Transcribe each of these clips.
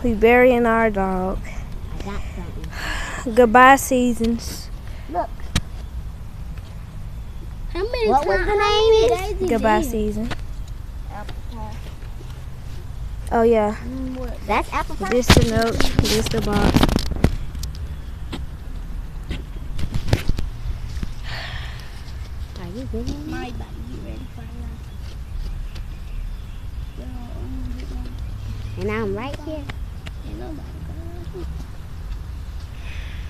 We burying our dog. I got something. Goodbye seasons. Look. How many What was the name? Goodbye season. Oh yeah. That's apple pie. This the note. This the box. Are you good? My body, you ready for that? And I'm right here. Ain't nobody gonna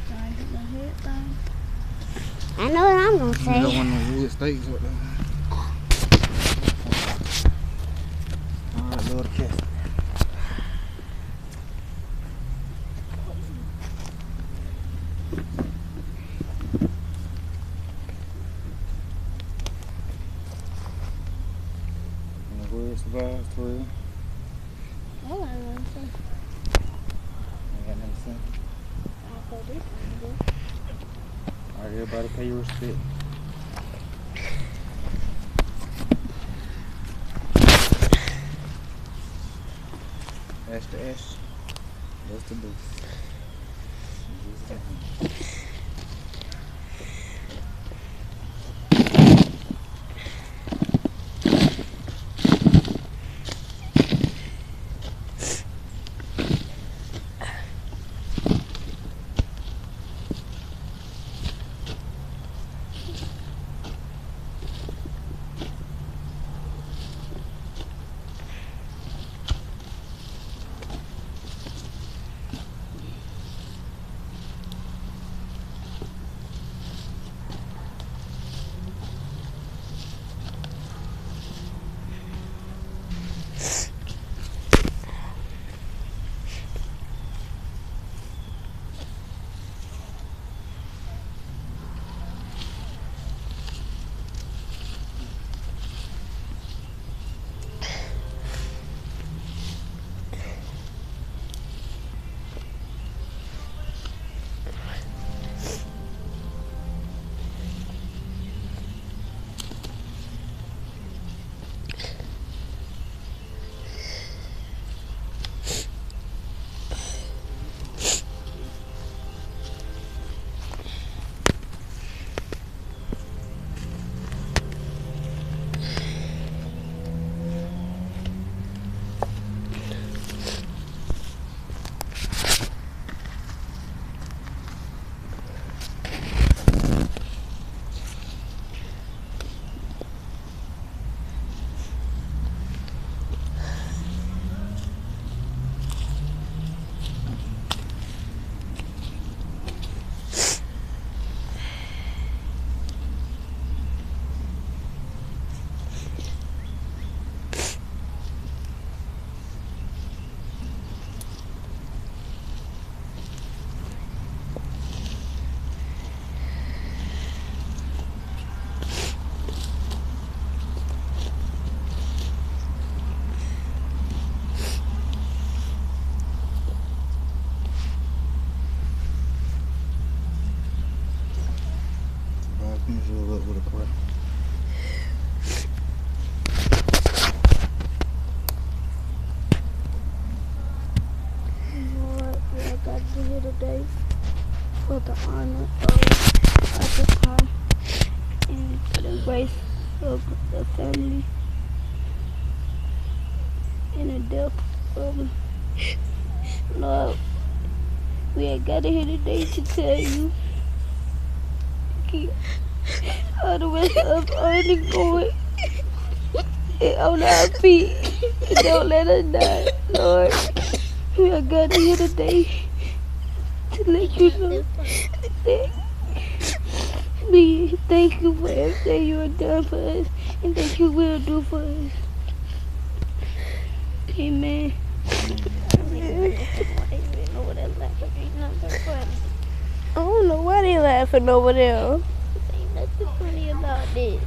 trying to get my head down. I know what I'm gonna You say. got one of those wood stakes up there. Alright, Lord, the cat. Word survives 12. Oh, I want to. Ain't got nothing to say. I'll go this one. Alright, everybody pay your respect. That's the S. That's the boost. Finish it up with a prayer. Lord, I got you here today for the honor of Occupy and for the grace of the family and the death of Lord. We had gathered here today to tell you keep all the rest of us earning going and on our feet and don't let us die, Lord. We are gathered here today to let you know that we thank you for everything you have done for us and that you will do for us. Amen. I don't know why they laughing over there. Ain't nothing funny about this.